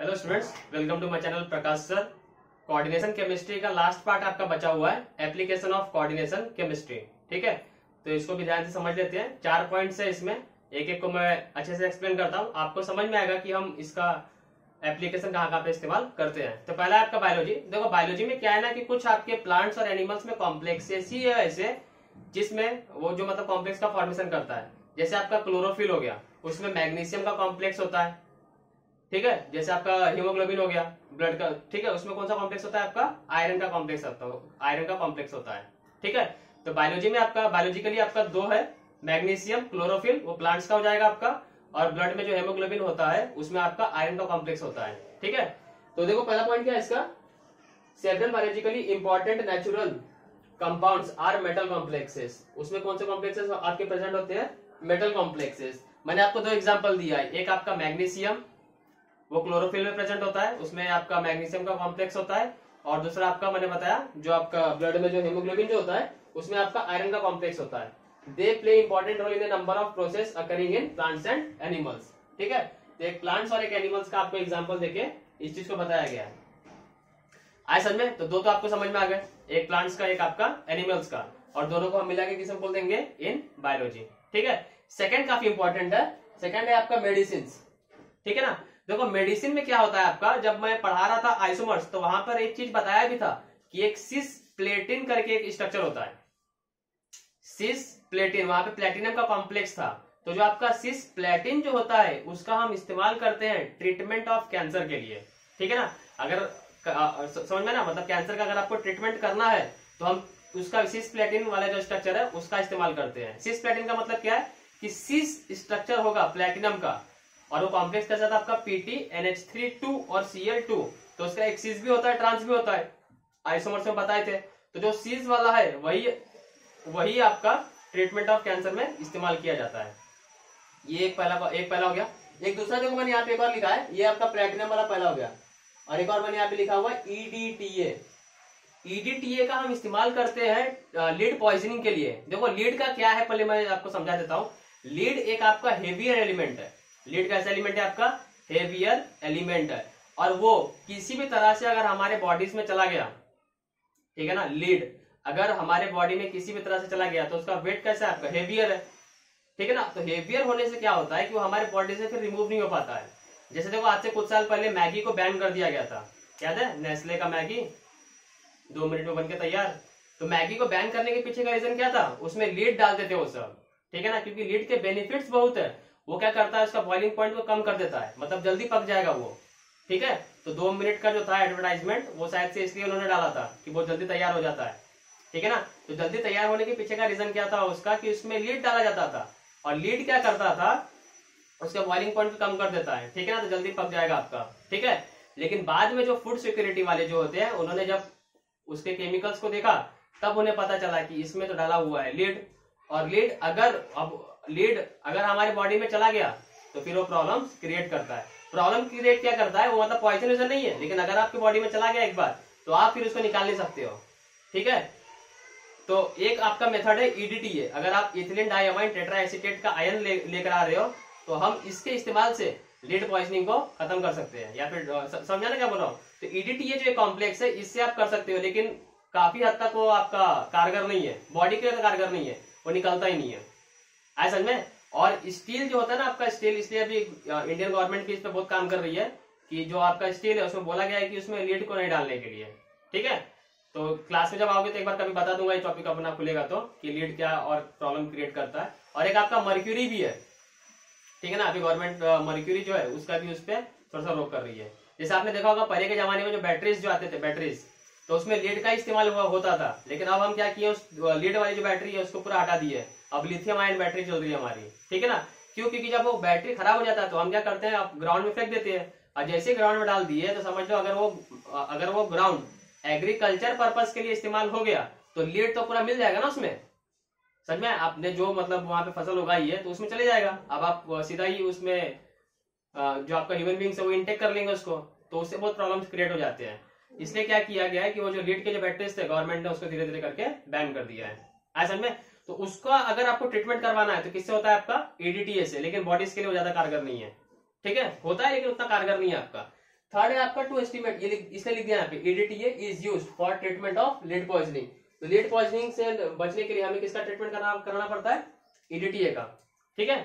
Hello students, welcome to my channel Prakash sir. Coordination chemistry का last part आपका बचा हुआ है, एप्लीकेशन ऑफ कोऑर्डिनेशन केमिस्ट्री। ठीक है, तो इसको भी ध्यान से समझ लेते हैं। 4 पॉइंट्स है इसमें, एक एक को मैं अच्छे से एक्सप्लेन करता हूँ, आपको समझ में आएगा कि हम इसका एप्लीकेशन कहाँ पे इस्तेमाल करते हैं। तो पहला आपका बायोलॉजी। देखो बायोलॉजी में क्या है ना कि कुछ आपके प्लांट्स और एनिमल्स में कॉम्प्लेक्सेस ही है ऐसे जिसमें वो जो मतलब कॉम्प्लेक्स का फॉर्मेशन करता है। जैसे आपका क्लोरोफिल हो गया, उसमें मैग्नीशियम का कॉम्प्लेक्स होता है। ठीक है, जैसे आपका हीमोग्लोबिन हो गया ब्लड का, ठीक है, उसमें कौन सा कॉम्प्लेक्स होता है? आपका आयरन का कॉम्प्लेक्स होता है, आयरन का कॉम्प्लेक्स होता है। ठीक है, तो बायोलॉजी में आपका बायोलॉजिकली आपका दो है, मैग्नीशियम क्लोरोफिल, वो प्लांट्स का हो जाएगा आपका, और ब्लड में जो हेमोग्लोबिन होता है उसमें आपका आयरन का कॉम्प्लेक्स होता है। ठीक है, तो देखो पहला पॉइंट क्या है इसका, several biologically important natural compounds are metal complexes. उसमें कौन से कॉम्प्लेक्सेस आपके प्रेजेंट होते हैं? Metal complexes. मैंने आपको दो एग्जांपल दिया है, एक आपका मैग्नीशियम, वो क्लोरोफिल में प्रेजेंट होता है, उसमें आपका मैग्नीशियम का कॉम्प्लेक्स होता है, और दूसरा आपका मैंने बताया जो आपका ब्लड में जो हेमोग्लोबिन जो होता है उसमें आपका आयरन का कॉम्प्लेक्स होता है। They play important role in the number of process occurring in plants and animals. ठीक है, तो एक प्लांट्स और एक एनिमल्स का आपको एग्जाम्पल देके इस चीज को बताया गया है। आए समझ में? तो दो तो आपको समझ में आ गए, एक प्लांट्स का एक आपका एनिमल्स का, और दोनों को हम मिला के किसे बोल देंगे? In biology. ठीक है, सेकंड काफी इंपॉर्टेंट है, सेकंड है आपका मेडिसिन। ठीक है ना, देखो मेडिसिन में क्या होता है आपका, जब मैं पढ़ा रहा था आइसोमर्स तो वहां पर एक चीज बताया भी था कि एक सिस प्लेटिन करके एक स्ट्रक्चर होता है, सिस प्लेटिन, वहां पे प्लेटिनम का कॉम्प्लेक्स था। तो जो आपका सिस प्लेटिन जो होता है उसका हम इस्तेमाल करते हैं ट्रीटमेंट ऑफ कैंसर के लिए। ठीक है ना, अगर समझ में ना, मतलब कैंसर का अगर आपको ट्रीटमेंट करना है तो हम उसका सिस प्लेटिन वाला जो स्ट्रक्चर है उसका इस्तेमाल करते हैं। सिस प्लेटिन का मतलब क्या है कि सिस स्ट्रक्चर होगा प्लेटिनम का, और वो कॉम्प्लेक्स कैसा था आपका? Pt NH3 और Cl2। तो उसका एक सीज भी होता है, ट्रांस भी होता है, आइसोमर्स में बताए थे। तो जो सीज वाला है वही आपका ट्रीटमेंट ऑफ कैंसर में इस्तेमाल किया जाता है। ये एक पहला हो गया। एक दूसरा जो मैंने यहाँ पे एक और लिखा है, ये आपका प्लेटिनम वाला पहला हो गया, और एक और मैंने यहाँ पे लिखा हुआ EDTA। EDTA का हम इस्तेमाल करते हैं लीड पॉइजनिंग के लिए। देखो लीड का क्या है, पहले मैं आपको समझा देता हूँ। लीड एक आपका हेवियर एलिमेंट है। लीड कैसा एलिमेंट है? आपका हेवियर एलिमेंट है, और वो किसी भी तरह से अगर हमारे बॉडीज में चला गया, ठीक है ना, लीड अगर हमारे बॉडी में किसी भी तरह से चला गया तो उसका वेट कैसा है? आपका हेवियर है। ठीक है ना, तो हेवियर होने से क्या होता है कि वो हमारे बॉडी से फिर रिमूव नहीं हो पाता है। जैसे देखो आज से कुछ साल पहले मैगी को बैन कर दिया गया था, याद है? नेस्ले का मैगी 2 मिनट में बनके तैयार। तो मैगी को बैन करने के पीछे का रीजन क्या था? उसमें लीड डालते थे वो सब। ठीक है ना, क्योंकि लीड के बेनिफिट्स बहुत है। वो क्या करता है, उसका बॉइलिंग पॉइंट को कम कर देता है, मतलब जल्दी पक जाएगा वो। ठीक है, तो 2 मिनट का जो था एडवर्टाइजमेंट, वो शायद से इसलिए उन्होंने डाला था कि वो जल्दी तैयार हो जाता है। ठीक है ना, तो जल्दी तैयार होने के पीछे का रीजन क्या था उसका, कि उसमें लीड डाला जाता था, और लीड क्या करता था, उसका बॉइलिंग पॉइंट को कम कर देता है। ठीक है ना, तो जल्दी पक जाएगा आपका। ठीक है, लेकिन बाद में जो फूड सिक्योरिटी वाले जो होते हैं, उन्होंने जब उसके केमिकल्स को देखा तब उन्हें पता चला कि इसमें तो डाला हुआ है लीड, और लीड अगर हमारे बॉडी में चला गया तो फिर वो प्रॉब्लम क्रिएट करता है। प्रॉब्लम क्रिएट क्या करता है? वो मतलब पॉइजन नहीं है, लेकिन अगर आपकी बॉडी में चला गया एक बार तो आप फिर उसको निकाल नहीं सकते हो। ठीक है, तो एक आपका मेथड है EDTA। अगर आप इथिलीन डाइअमाइन टेट्राएसीटेट का आयन लेकर आ रहे हो तो हम इसके इस्तेमाल से लीड पॉइजनिंग को खत्म कर सकते हैं, या फिर समझा ना क्या बोल रहा हूँ? तो EDTA जो एक कॉम्प्लेक्स है, इससे आप कर सकते हो, लेकिन काफी हद तक वो आपका कारगर नहीं है, बॉडी के लिए कारगर नहीं है, वो निकलता ही नहीं है। ऐसा में, और स्टील जो होता है ना आपका, स्टील इसलिए अभी इंडियन गवर्नमेंट भी इस पर बहुत काम कर रही है कि जो आपका स्टील है उसमें बोला गया है कि उसमें लीड को नहीं डालने के लिए। ठीक है, तो क्लास में जब आओगे तो एक बार कभी बता दूंगा, ये टॉपिक अपना खुलेगा तो, कि लीड क्या और प्रॉब्लम क्रिएट करता है। और एक आपका मर्क्यूरी भी है। ठीक है ना, अभी गवर्नमेंट मर्क्यूरी जो है उसका भी उस पर थोड़ा सा रोक कर रही है। जैसे आपने देखा होगा पहले के जमाने में जो बैटरीज जो आते थे, बैटरीज, तो उसमें लीड का इस्तेमाल होता था, लेकिन अब हम क्या किए, उस लीड वाली जो बैटरी है उसको पूरा हटा दिए, अब लिथियम आयन बैटरी चल रही है हमारी। ठीक है ना, क्यों? क्योंकि जब वो बैटरी खराब हो जाता है तो हम क्या करते हैं, अब ग्राउंड में फेंक देते हैं, और जैसे ग्राउंड में डाल दिए तो समझ लो अगर वो ग्राउंड एग्रीकल्चर पर्पज के लिए इस्तेमाल हो गया तो लीड तो पूरा मिल जाएगा ना उसमें। समझ में? आपने जो मतलब वहां पे फसल उगाई है तो उसमें चले जाएगा, अब आप सीधा ही उसमें जो आपका ह्यूमन बींग्स है वो इंटेक कर लेंगे उसको, तो उससे बहुत प्रॉब्लम्स क्रिएट हो जाते हैं। इसलिए क्या किया गया है कि वो जो लीड के जो बैटरीज थे, गवर्नमेंट ने उसको धीरे धीरे करके बैन कर दिया है। ऐसा में, तो उसका अगर आपको ट्रीटमेंट करवाना है तो किससे होता है? आपका EDTA से, लेकिन बॉडीज के लिए वो ज्यादा कारगर नहीं है। ठीक है, होता है लेकिन उतना कारगर नहीं है आपका। थर्ड है आपका टू एस्टिमेट, ये इसने लिख दिया यहाँ पे EDTA is used for treatment of lead poisoning. तो लीड पॉइजनिंग से बचने के लिए हमें किसका ट्रीटमेंट कराना पड़ता है? EDTA का। ठीक है,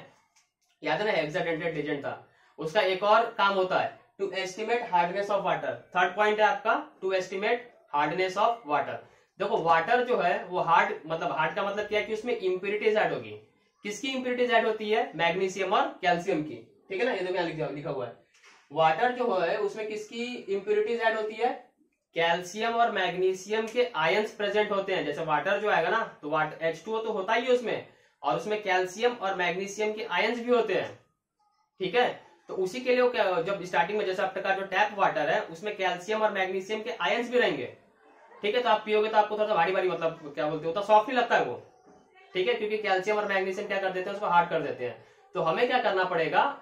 याद है ना, हेक्साडेंटेट एजेंट था। उसका एक और काम होता है to estimate hardness of water. Third point है आपका to estimate hardness of water. देखो वाटर जो है वो हार्ड का मतलब क्या है कि उसमें इंप्यूरिटीज ऐड होगी। किसकी इंप्यूरिटीज ऐड होती है? मैग्नीशियम और कैल्शियम की। ठीक है ना, ये तो क्या लिखा हुआ है, वाटर जो है उसमें किसकी इंप्यूरिटीज ऐड होती है? कैल्शियम और मैग्नीशियम के आयंस प्रेजेंट होते हैं। जैसे वाटर जो आएगा ना तो वाटर H2O तो होता ही है उसमें, और उसमें कैल्शियम और मैग्नीशियम के आयंस भी होते हैं। ठीक है, तो उसी के लिए क्या, जब स्टार्टिंग में जैसे आपका जो टैप वाटर है उसमें कैल्शियम और मैग्नीशियम के आयंस भी रहेंगे। ठीक है, तो आप पियोगे तो आपको थोड़ा सा भारी भारी मतलब क्या बोलते हो, सॉफ्ट नहीं लगता है वो। ठीक है, क्योंकि कैल्शियम और मैग्नीशियम क्या कर देते हैं, उसको हार्ड कर देते हैं। तो हमें क्या करना पड़ेगा,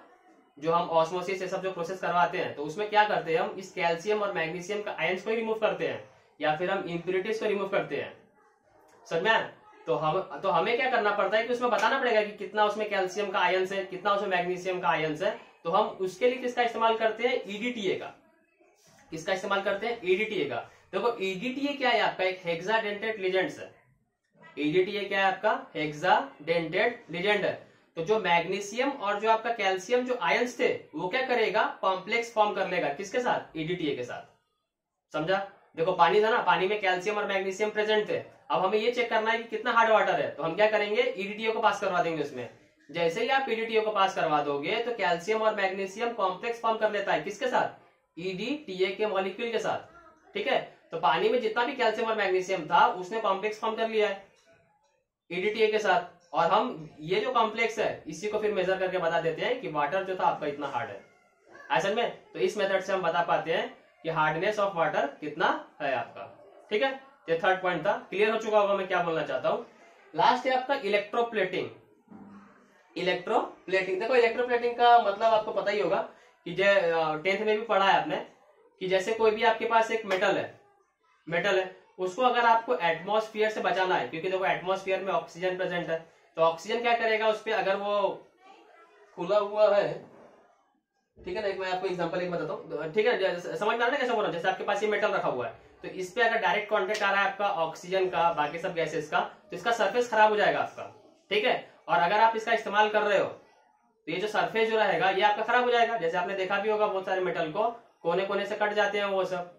जो हम ऑस्मोसिस ये सब जो प्रोसेस करवाते हैं तो उसमें क्या करते हैं, हम इस कैल्शियम और मैग्नीशियम का आयंस को ही रिमूव करते हैं, या फिर हम इंप्यूरिटीज को रिमूव करते हैं। समझ में आया? तो हमें क्या करना पड़ता है कि उसमें बताना पड़ेगा कि कितना उसमें कैल्शियम का आयंस है, कितना उसमें मैग्नीशियम का आयंस है। तो हम उसके लिए किसका इस्तेमाल करते हैं? EDTA का। किसका इस्तेमाल करते हैं? EDTA का। देखो EDTA क्या है आपका? एक हेक्साडेंटेट लिगेंड्स है। EDTA क्या है आपका? हेक्साडेंटेट लिगेंड है। तो जो मैग्नीशियम और जो आपका कैल्शियम जो आयंस थे वो क्या करेगा? कॉम्प्लेक्स फॉर्म कर लेगा। किसके साथ? EDTA के साथ। समझा? देखो पानी था ना, पानी में कैल्शियम और मैग्नीशियम प्रेजेंट थे। अब हमें ये चेक करना है कि कितना हार्ड वाटर है, तो हम क्या करेंगे? EDTA को पास करवा देंगे उसमें। जैसे ही आप EDTA को पास करवा दोगे तो कैल्शियम और मैग्नीशियम कॉम्प्लेक्स फॉर्म कर लेता है। किसके साथ? EDTA के मॉलिक्यूल के साथ। ठीक है, तो पानी में जितना भी कैल्शियम और मैग्नीशियम था उसने कॉम्प्लेक्स फॉर्म कर लिया है EDTA के साथ। और हम ये जो कॉम्प्लेक्स है इसी को फिर मेजर करके बता देते हैं कि वाटर जो था आपका इतना हार्ड है। असल में तो इस मेथड से हम बता पाते हैं कि हार्डनेस ऑफ वाटर कितना है आपका। ठीक है, ये थर्ड पॉइंट था। क्लियर हो चुका होगा मैं क्या बोलना चाहता हूं। लास्ट है आपका इलेक्ट्रोप्लेटिंग। इलेक्ट्रोप्लेटिंग, देखो इलेक्ट्रोप्लेटिंग का मतलब आपको पता ही होगा कि 10th में भी पढ़ा है आपने कि जैसे कोई भी आपके पास एक मेटल है, उसको अगर आपको एटमॉस्फेयर से बचाना है, क्योंकि देखो एटमॉस्फेयर में ऑक्सीजन प्रेजेंट है, तो ऑक्सीजन क्या करेगा उस पर, अगर वो खुला हुआ है, ठीक है ना, एक मैं आपको एग्जांपल एक बताता हूँ। ठीक है, समझ में आ रहा है कैसे बोल रहा हूँ? जैसे आपके पास ये मेटल रखा हुआ है, तो इस पे अगर डायरेक्ट कांटेक्ट आ रहा है आपका ऑक्सीजन का, बाकी सब गैसेस का, तो इसका सरफेस खराब हो जाएगा आपका। ठीक है, और अगर आप इसका इस्तेमाल कर रहे हो तो ये जो सरफेस जो रहेगा ये आपका खराब हो जाएगा। जैसे आपने देखा भी होगा बहुत सारे मेटल को कोने कोने से कट जाते हैं वो सब।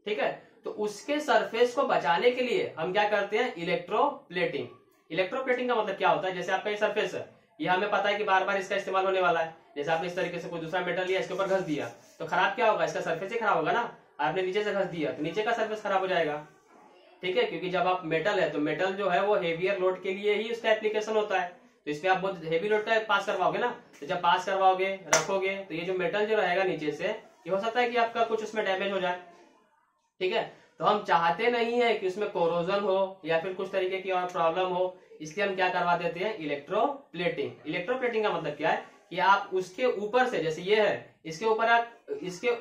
ठीक है, तो उसके सरफेस को बचाने के लिए हम क्या करते हैं? इलेक्ट्रोप्लेटिंग। इलेक्ट्रोप्लेटिंग का मतलब क्या होता है? जैसे आपका ये सरफेस है, ये हमें पता है कि बार बार इसका इस्तेमाल होने वाला है। जैसे आपने इस तरीके से कोई दूसरा मेटल लिया, इसके ऊपर घस दिया, तो खराब क्या होगा? इसका सरफेस ही खराब होगा ना। आपने नीचे से घस दिया तो नीचे का सरफेस खराब हो जाएगा। ठीक है, क्योंकि जब आप मेटल है तो मेटल जो है वो हेवियर लोड के लिए ही उसका एप्लीकेशन होता है, तो इस पे आप बहुत हेवी लोड का पास करवाओगे ना, तो जब पास करवाओगे रखोगे तो ये जो मेटल जो रहेगा नीचे से, ये हो सकता है कि आपका कुछ उसमें डैमेज हो जाए। ठीक है, तो हम चाहते नहीं है कि उसमें कोरोजन हो या फिर कुछ तरीके की और प्रॉब्लम हो, इसलिए हम क्या करवा देते हैं? इलेक्ट्रोप्लेटिंग। इलेक्ट्रोप्लेटिंग का मतलब क्या है कि आप उसके ऊपर से, जैसे ये है, इसके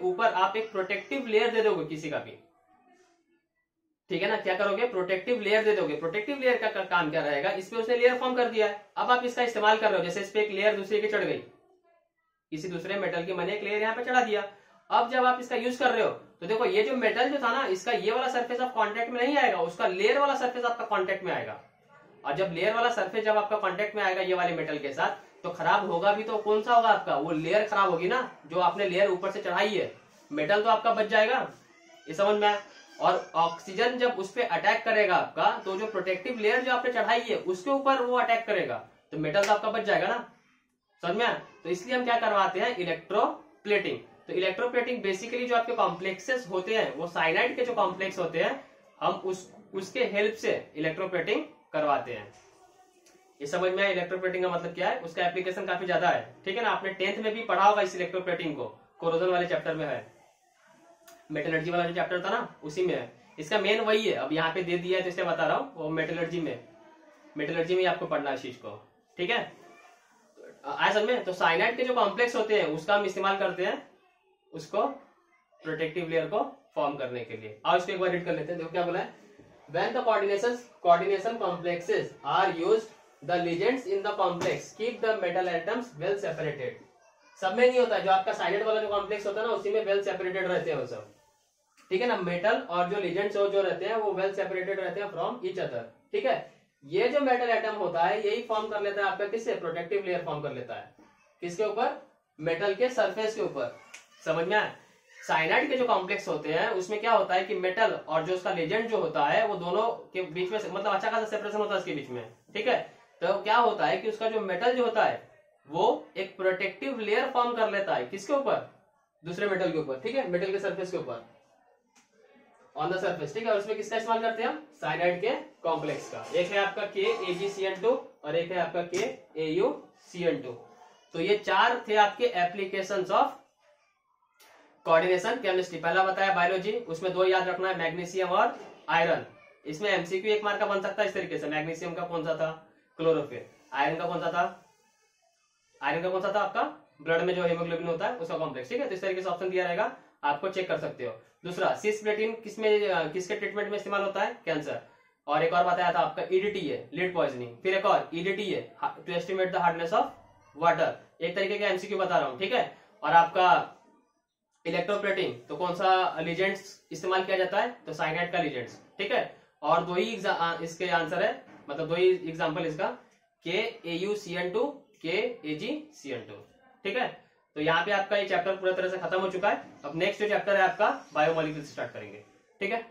ऊपर आप एक प्रोटेक्टिव लेयर दे दोगे किसी का भी। ठीक है ना, क्या करोगे? प्रोटेक्टिव लेयर दे दोगे। प्रोटेक्टिव लेयर का काम क्या रहेगा? इस पे उसने लेयर फॉर्म कर दिया है, अब आप इसका इस्तेमाल कर रहे हो। जैसे इस पे एक लेयर दूसरे की चढ़ गई, किसी दूसरे मेटल की मैंने एक लेयर यहाँ पे चढ़ा दिया। अब जब आप इसका यूज कर रहे हो तो देखो ये जो मेटल जो था ना, इसका ये वाला सरफेस आप कांटेक्ट में नहीं आएगा, उसका लेयर वाला सरफेस आपका कांटेक्ट में आएगा। और जब लेयर वाला सरफेस जब आपका कांटेक्ट में आएगा ये वाले मेटल के साथ, तो खराब होगा भी तो कौन सा होगा आपका? वो लेयर खराब होगी ना, जो आपने लेयर ऊपर से चढ़ाई है। मेटल तो आपका बच जाएगा, ये समझ में आया। और ऑक्सीजन जब उस पर अटैक करेगा आपका, तो जो प्रोटेक्टिव लेयर जो आपने चढ़ाई है उसके ऊपर वो अटैक करेगा, तो मेटल तो आपका बच जाएगा ना। समझ में आया? तो इसलिए हम क्या करवाते हैं? इलेक्ट्रोप्लेटिंग। तो इलेक्ट्रोप्लेटिंग बेसिकली जो आपके कॉम्प्लेक्सेस होते हैं, वो साइनाइड के जो कॉम्प्लेक्स होते हैं, हम उसके हेल्प से इलेक्ट्रोप्लेटिंग करवाते हैं। ये समझ में आया इलेक्ट्रोप्लेटिंग का मतलब क्या है? उसका एप्लीकेशन काफी ज्यादा है। ठीक है ना, आपने 10th में भी पढ़ा होगा इस इलेक्ट्रोप्लेटिंग को, कोरोजन वाले चैप्टर में है, मेटलर्जी वाला जो चैप्टर था ना उसी में है। इसका मेन वही है, अब यहाँ पे दे दिया है तो इसलिए बता रहा हूँ, वो मेटलर्जी में आपको पढ़ना है इस चीज को। ठीक है, असल में तो साइनाइड के जो कॉम्प्लेक्स होते हैं उसका हम इस्तेमाल करते हैं उसको प्रोटेक्टिव लेयर को फॉर्म करने के लिए। आओ इसको एक बार रीड कर लेते हैं। देखो क्या बोला है, when the coordination complexes are used, the ligands in the complex keep the metal atoms well separated. सब में नहीं होता है, जो आपका साइनाइड वाला जो कॉम्प्लेक्स होता है ना उसी में वेल सेपरेटेड रहते हैं वो सब, ठीक है ना। मेटल और जो लिगेंड्स जो रहते हैं वो वेल सेपरेटेड रहते हैं फ्रॉम ईच अदर, ठीक है। ये जो मेटल एटम होता है यही फॉर्म कर लेता है आपका किससे, प्रोटेक्टिव लेयर फॉर्म कर लेता है, किसके ऊपर, मेटल के सरफेस के ऊपर, समझ में आया। साइनाइड के जो कॉम्प्लेक्स होते हैं उसमें क्या होता है कि मेटल और जो उसका लेजेंड जो होता है वो दोनों के बीच में मतलब अच्छा खासा सेपरेशन होता है उसके बीच में, ठीक है। तो क्या होता है कि उसका जो मेटल जो होता है वो एक प्रोटेक्टिव लेयर फॉर्म कर लेता है किसके ऊपर, दूसरे मेटल के ऊपर, ठीक है, मेटल के सरफेस के ऊपर, ऑन द सरफेस, ठीक है। और उसमें किसका इस्तेमाल करते हैं हम, साइनाइड के कॉम्प्लेक्स का। एक है आपका KAgCN2 और एक है आपका KAuCN2। तो ये चार थे आपके एप्लीकेशंस ऑफ कोऑर्डिनेशन केमिस्ट्री। पहला बताया बायोलॉजी, उसमें दो याद रखना है, मैग्नीशियम और आयरन। इसमें एमसीक्यू एक मार्क का बन सकता है इस तरीके से, मैग्नीशियम का कौन सा था, क्लोरोफिल, आयरन का कौन सा था, आयरन का कौन सा था आपका, ब्लड में जो हीमोग्लोबिन होता है उसका कॉम्प्लेक्स, ठीक है। तो इस तरीके से ऑप्शन दिया रहेगा, आपको चेक कर सकते हो। दूसरा सिस्प्लेटिन किसके ट्रीटमेंट में इस्तेमाल होता है, कैंसर। और एक और बताया था आपका EDT है, लीड पॉइजनिंग। फिर एक और EDT है, to estimate the hardness of water, एक तरीके का एमसीक्यू बता रहा हूं, ठीक है। और आपका इलेक्ट्रोप्लेटिंग, तो कौन सा लिजेंड्स इस्तेमाल किया जाता है, तो साइनाइड का लिजेंड्स, ठीक है। और दो ही इसके आंसर है, मतलब दो ही एग्जांपल इसका, KAuCN2, KAgCN2, ठीक है। तो यहाँ पे आपका ये चैप्टर पूरा तरह से खत्म हो चुका है। अब नेक्स्ट जो चैप्टर है आपका बायोमोलिक्यूल स्टार्ट करेंगे, ठीक है।